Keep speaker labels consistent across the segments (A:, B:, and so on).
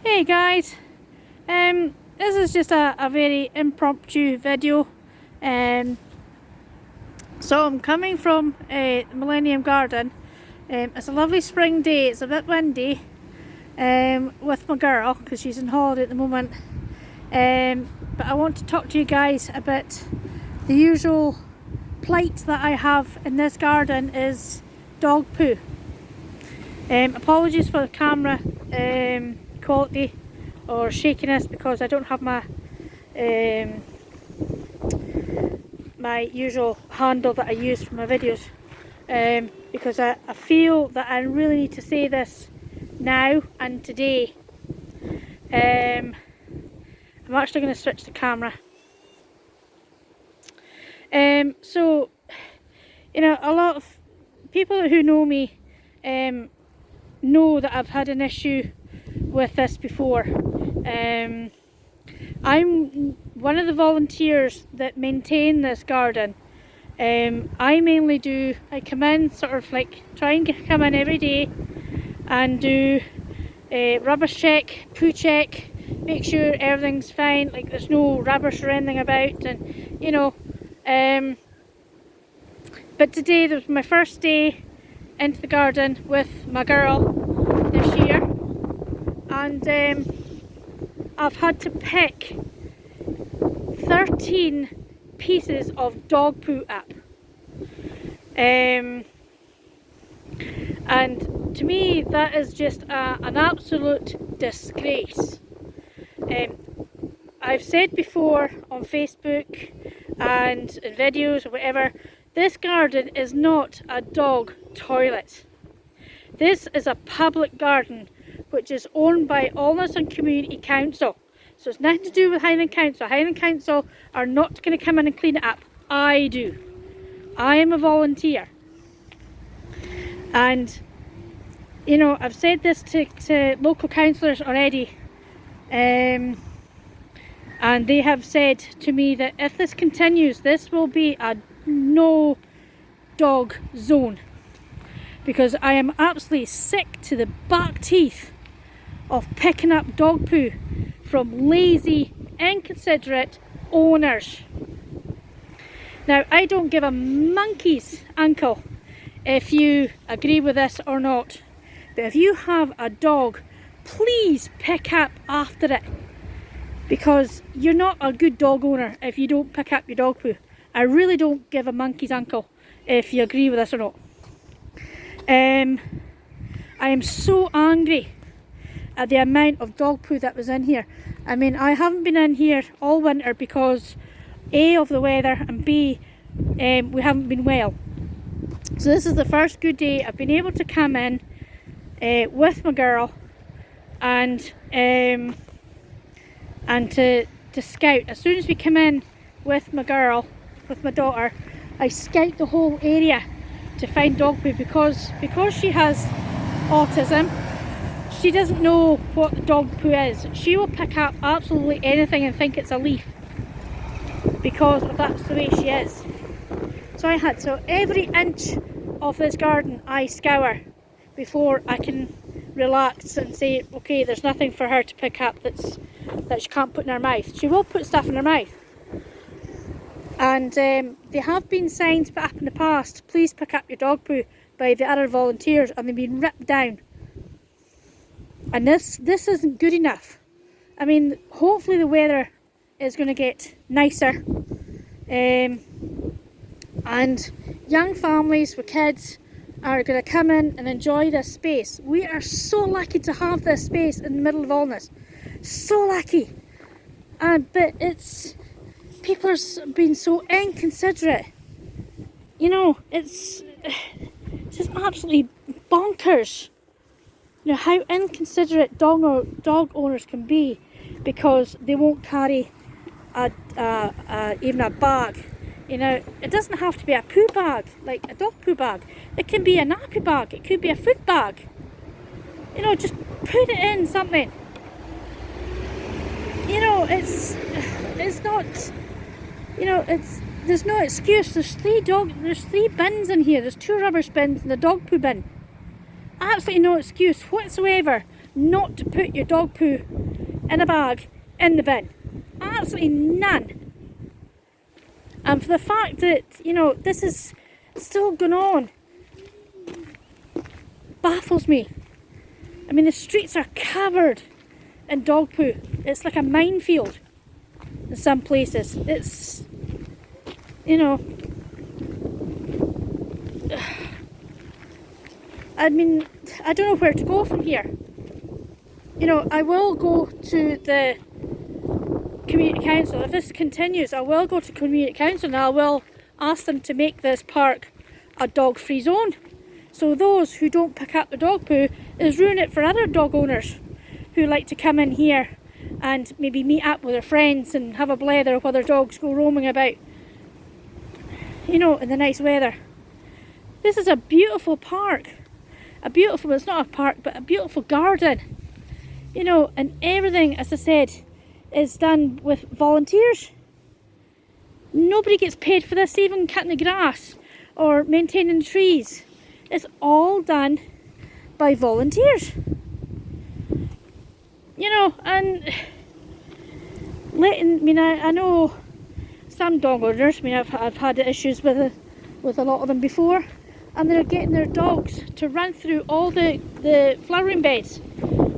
A: Hey guys, this is just a very impromptu video. Um, so I'm coming from Millennium Garden. It's a lovely spring day. It's a bit windy with my girl because she's on holiday at the moment. But I want to talk to you guys about the usual plight that I have in this garden is dog poo. Apologies for the camera quality or shakiness because I don't have my my usual handle that I use for my videos, because I feel that I really need to say this now and today. I'm actually going to switch the camera. So, you know, a lot of people who know me know that I've had an issue with this before. I'm one of the volunteers that maintain this garden. I come in sort of like, try and come in every day and do a rubbish check, poo check, make sure everything's fine, like there's no rubbish or anything about, and you know, but today was my first day into the garden with my girl this year, and I've had to pick 13 pieces of dog poo up, and to me that is just an absolute disgrace. I've said before on Facebook and in videos or whatever, this garden is not a dog toilet. This is a public garden which is owned by Alniston Community Council. So it's nothing to do with Highland Council. Highland Council are not going to come in and clean it up. I do. I am a volunteer. And, you know, I've said this to local councillors already. And they have said to me that if this continues, this will be a no dog zone. Because I am absolutely sick to the back teeth of picking up dog poo from lazy, inconsiderate owners. Now, I don't give a monkey's ankle if you agree with this or not, but if you have a dog, please pick up after it, because you're not a good dog owner if you don't pick up your dog poo. I really don't give a monkey's ankle if you agree with this or not. I am so angry at the amount of dog poo that was in here. I mean, I haven't been in here all winter because A, of the weather, and B, we haven't been well. So this is the first good day I've been able to come in with my girl and to scout. As soon as we come in with my girl, with my daughter, I scout the whole area to find dog poo, because she has autism. She doesn't know what dog poo is. She will pick up absolutely anything and think it's a leaf, because that's the way she is. So every inch of this garden I scour before I can relax and say, okay, there's nothing for her to pick up that she can't put in her mouth. She will put stuff in her mouth. And there have been signs put up in the past, please pick up your dog poo, by the other volunteers, and they've been ripped down. And this isn't good enough. I mean, hopefully the weather is going to get nicer. And young families with kids are going to come in and enjoy this space. We are so lucky to have this space in the middle of all this. So lucky. But people are being so inconsiderate. You know, it's just absolutely bonkers. You know how inconsiderate dog owners can be, because they won't carry even a bag. You know, it doesn't have to be a poo bag, like a dog poo bag. It can be a nappy bag. It could be a food bag. You know, just put it in something. You know, it's not. You know, there's no excuse. There's three bins in here. There's 2 rubbish bins and a dog poo bin. Absolutely no excuse whatsoever not to put your dog poo in a bag in the bin. Absolutely none. And for the fact that, you know, this is still going on baffles me. I mean, the streets are covered in dog poo. It's like a minefield in some places. It's, you know, I mean, I don't know where to go from here. You know, I will go to the community council. If this continues, I will go to community council and I will ask them to make this park a dog free zone. So those who don't pick up the dog poo is ruin it for other dog owners who like to come in here and maybe meet up with their friends and have a blether while their dogs go roaming about, you know, in the nice weather. This is a beautiful park. It's not a park, but a beautiful garden. You know, and everything, as I said, is done with volunteers. Nobody gets paid for this, even cutting the grass or maintaining the trees. It's all done by volunteers. You know, and I know some dog owners. I mean, I've had issues with a lot of them before, and they're getting their dogs to run through all the flowering beds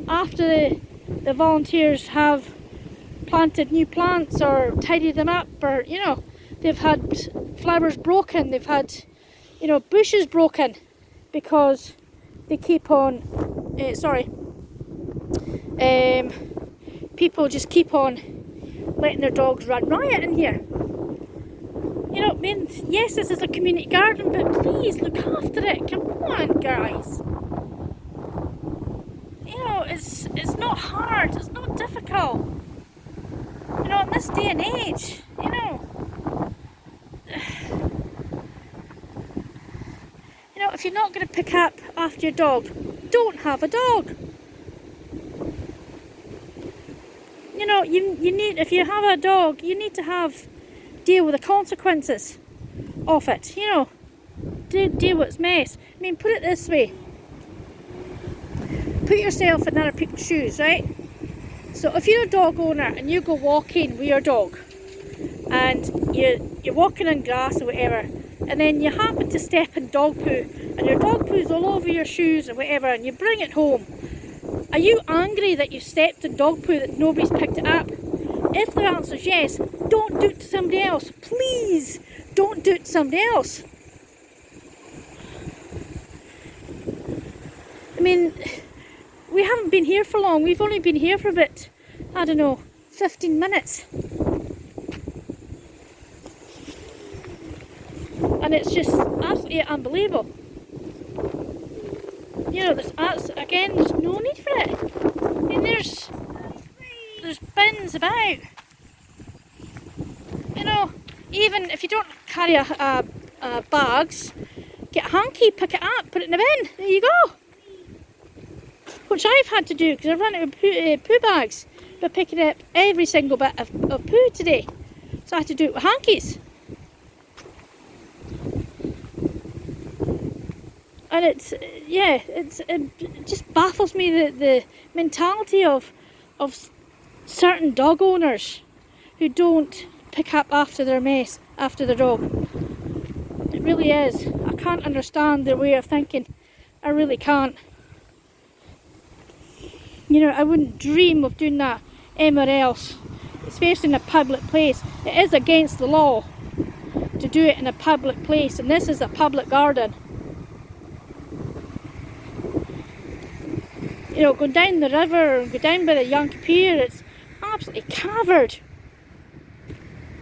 A: after the volunteers have planted new plants or tidied them up, or, you know, they've had flowers broken, they've had, you know, bushes broken because they keep on people just keep on letting their dogs run riot in here. You know, I mean, yes, this is a community garden, but please look after it. Come on, guys. You know, it's not hard, it's not difficult. You know, in this day and age, you know. You know, if you're not going to pick up after your dog, don't have a dog. You know, you need, if you have a dog, you need to deal with the consequences of it, you know. Deal with its mess. I mean, put it this way. Put yourself in other people's shoes, right? So if you're a dog owner and you go walking with your dog and you're walking on grass or whatever, and then you happen to step in dog poo and your dog poo's all over your shoes or whatever, and you bring it home, are you angry that you stepped in dog poo that nobody's picked it up? If the answer is yes, don't do it to somebody else. Please don't do it to somebody else. I mean, we haven't been here for long. We've only been here for a bit, I don't know, 15 minutes. And it's just absolutely unbelievable. You know, there's no need for it. I mean, there's bins about. You know, even if you don't carry bags, get a hanky, pick it up, put it in the bin. There you go. Which I've had to do because I've run out of poo bags by picking up every single bit of poo today. So I had to do it with hankies. And it just baffles me the mentality of certain dog owners who don't pick up after their mess, after their dog. It really is. I can't understand their way of thinking. I really can't. You know, I wouldn't dream of doing that anywhere else, especially in a public place. It is against the law to do it in a public place, and this is a public garden. You know, go down the river and go down by the Yankee Pier, it's absolutely covered.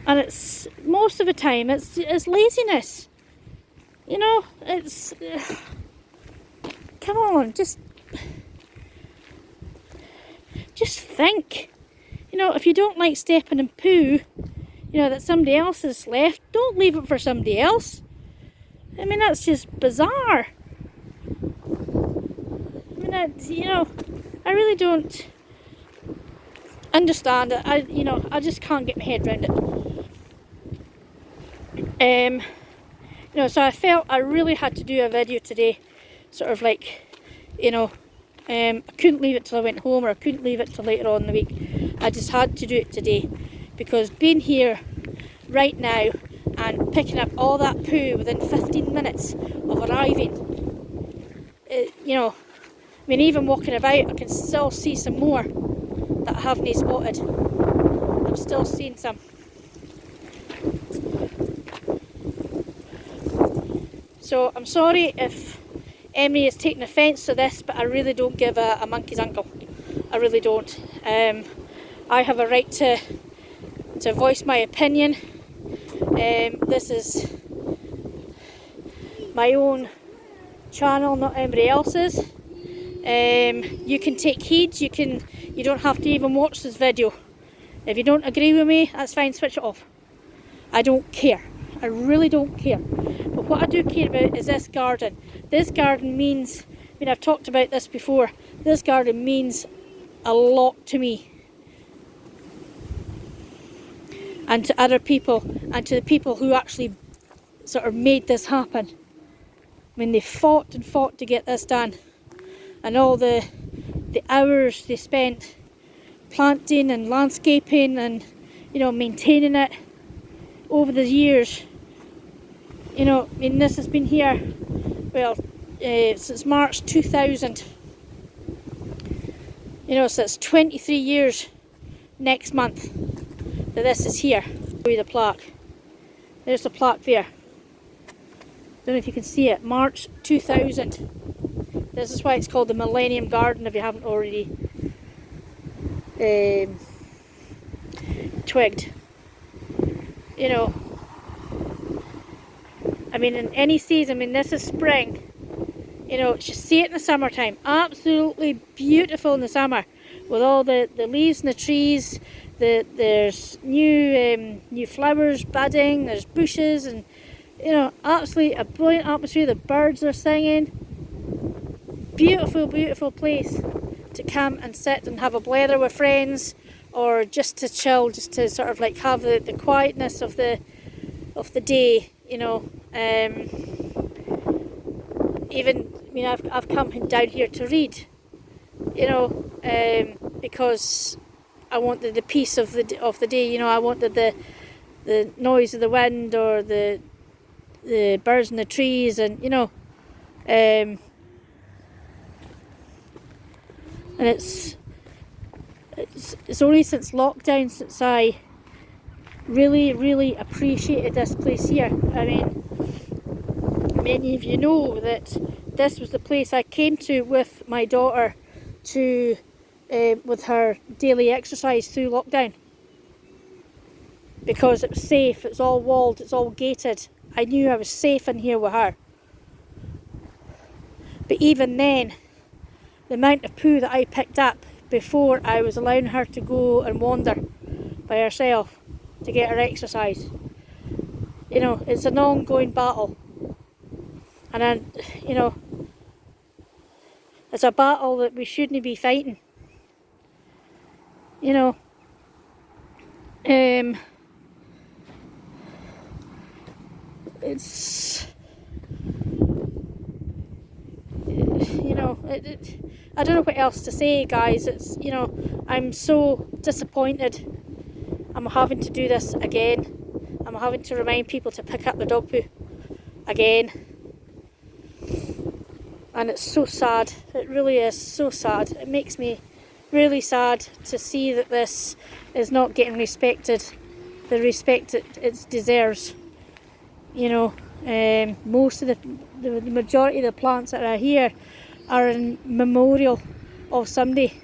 A: And it's, most of the time, it's laziness. You know, it's, come on, just think. You know, if you don't like stepping in poo, you know, that somebody else has left, don't leave it for somebody else. I mean, that's just bizarre. I mean, you know, I really don't understand it. I just can't get my head around it. You know, so I felt I really had to do a video today, sort of like, you know, I couldn't leave it till I went home, or I couldn't leave it till later on in the week. I just had to do it today, because being here right now and picking up all that poo within 15 minutes of arriving, you know, I mean, even walking about, I can still see some more that I haven't spotted. I'm still seeing some. So I'm sorry if Emily is taking offence to this, but I really don't give a monkey's uncle. I really don't. I have a right to voice my opinion. This is my own channel, not anybody else's. You can take heed. You don't have to even watch this video. If you don't agree with me, that's fine. Switch it off. I don't care. I really don't care. But what I do care about is this garden. This garden means, I mean, I've talked about this before, this garden means a lot to me. And to other people, and to the people who actually sort of made this happen. I mean, they fought and fought to get this done. And all the hours they spent planting and landscaping and, you know, maintaining it over the years. You know, I mean, this has been here, well, since March 2000. You know, so it's 23 years next month that this is here. I'll show you the plaque. There's the plaque there. Don't know if you can see it. March 2000. This is why it's called the Millennium Garden, if you haven't already twigged. You know, I mean, in any season, I mean, this is spring. You know, just see it in the summertime. Absolutely beautiful in the summer, with all the leaves in the trees. There's new flowers budding. There's bushes, and you know, absolutely a brilliant atmosphere. The birds are singing. Beautiful, beautiful place to come and sit and have a blather with friends, or just to chill, just to sort of like have the quietness of the day. You know, even, I mean, I've come down here to read, you know, because I wanted the peace of the day. You know, I wanted the noise of the wind, or the birds in the trees, and you know, and it's only since lockdown since I really appreciated this place here. I mean, many of you know that this was the place I came to with my daughter to with her daily exercise through lockdown, because it was safe. It's all walled, it's all gated. I knew I was safe in here with her. But even then, the amount of poo that I picked up before I was allowing her to go and wander by herself to get her exercise, you know, it's an ongoing battle. And then, you know, it's a battle that we shouldn't be fighting. You know, it's, you know, I don't know what else to say, guys. It's, you know, I'm so disappointed. I'm having to do this again. I'm having to remind people to pick up the dog poo again. And it's so sad. It really is so sad. It makes me really sad to see that this is not getting respected, the respect it deserves. You know, most of the majority of the plants that are here are in memorial of somebody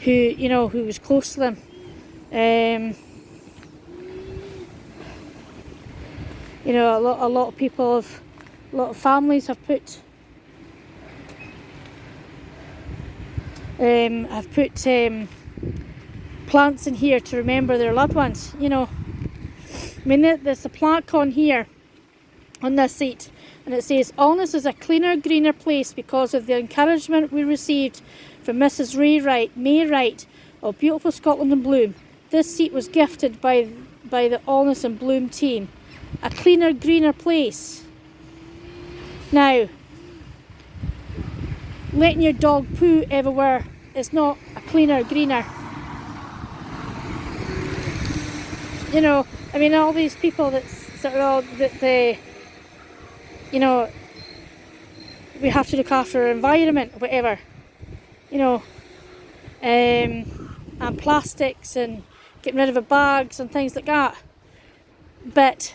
A: who, you know, who was close to them. You know, a lot of people have, a lot of families have put plants in here to remember their loved ones. You know, I mean, there's a plaque on here, on this seat, and it says, "Alness is a cleaner, greener place because of the encouragement we received from Mrs. May Wright of Beautiful Scotland and Bloom. This seat was gifted by the Alness and Bloom team. A cleaner, greener place." Now, letting your dog poo everywhere is not a cleaner, greener. You know, I mean, all these people that they, you know, we have to look after our environment, whatever, you know, and plastics and getting rid of the bags and things like that. But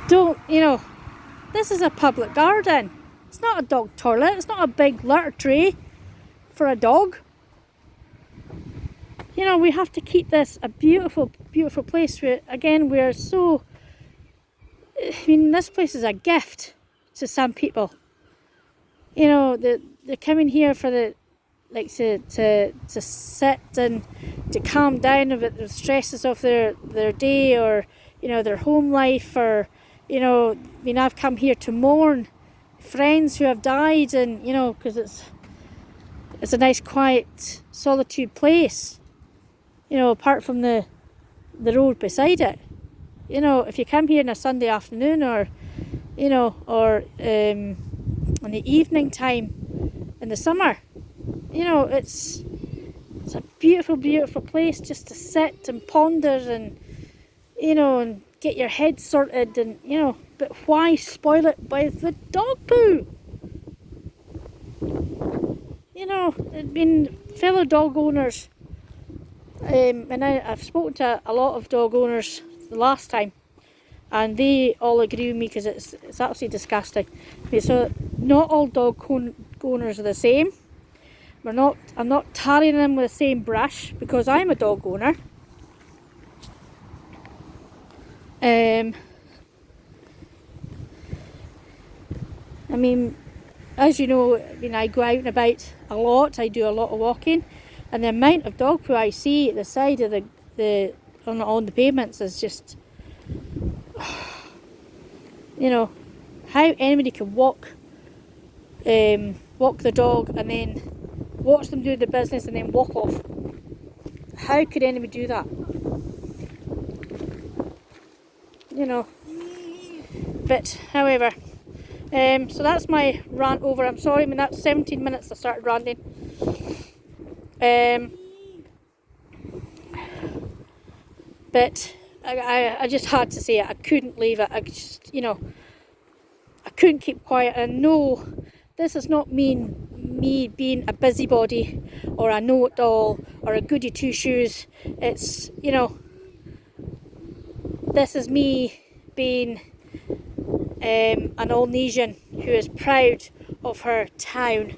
A: don't, you know, this is a public garden. It's not a dog toilet. It's not a big litter tray for a dog. You know, we have to keep this a beautiful, beautiful place. We're so, I mean, this place is a gift to some people. You know, they're coming here for the, like, to sit and to calm down about the stresses of their day, or, you know, their home life, or, you know, I mean, I've come here to mourn friends who have died, and, you know, because it's a nice, quiet, solitude place. You know, apart from the road beside it. You know, if you come here on a Sunday afternoon, or, you know, or in the evening time in the summer, you know, it's a beautiful, beautiful place just to sit and ponder and, you know, and get your head sorted, and, you know, but why spoil it with dog poo? You know, I mean, fellow dog owners, and I've spoken to a lot of dog owners the last time, and they all agree with me, because it's absolutely disgusting. Okay, so not all dog owners are the same. I'm not tarring them with the same brush, because I'm a dog owner. I mean, as you know, I mean, I go out and about a lot. I do a lot of walking, and the amount of dog poo I see at the side of on the pavements is just, you know, how anybody can walk the dog and then watch them do their business and then walk off. How could anybody do that? You know. But however, so that's my rant over. I'm sorry, I mean, that's 17 minutes I started ranting. But I just had to say it. I couldn't leave it. I just, you know, I couldn't keep quiet. And no, this is not me being a busybody or a know-it-all or a goody two-shoes. It's, you know, this is me being an Polynesian who is proud of her town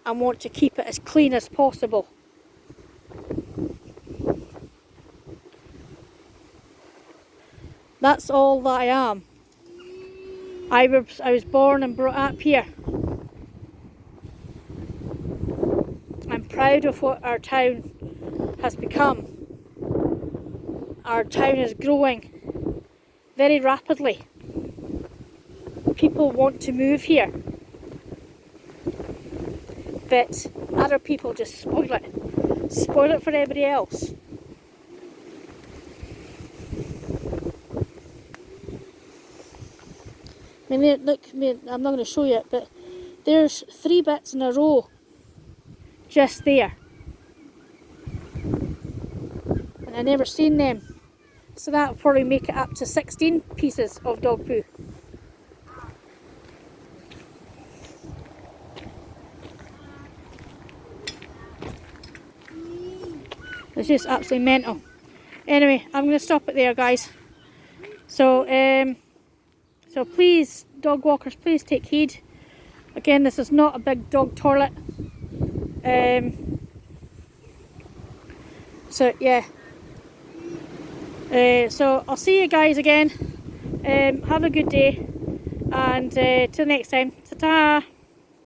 A: and want to keep it as clean as possible. That's all that I am. I was born and brought up here. I'm proud of what our town has become. Our town is growing very rapidly. People want to move here, but other people just spoil it for everybody else. I mean, look, I'm not going to show you it, but there's 3 bits in a row just there, and I never seen them, so that'll probably make it up to 16 pieces of dog poo. It's just absolutely mental. Anyway, I'm going to stop it there, guys. So so please, dog walkers, please take heed. Again, this is not a big dog toilet. So yeah. So I'll see you guys again. Have a good day, and till next time. Ta-ta!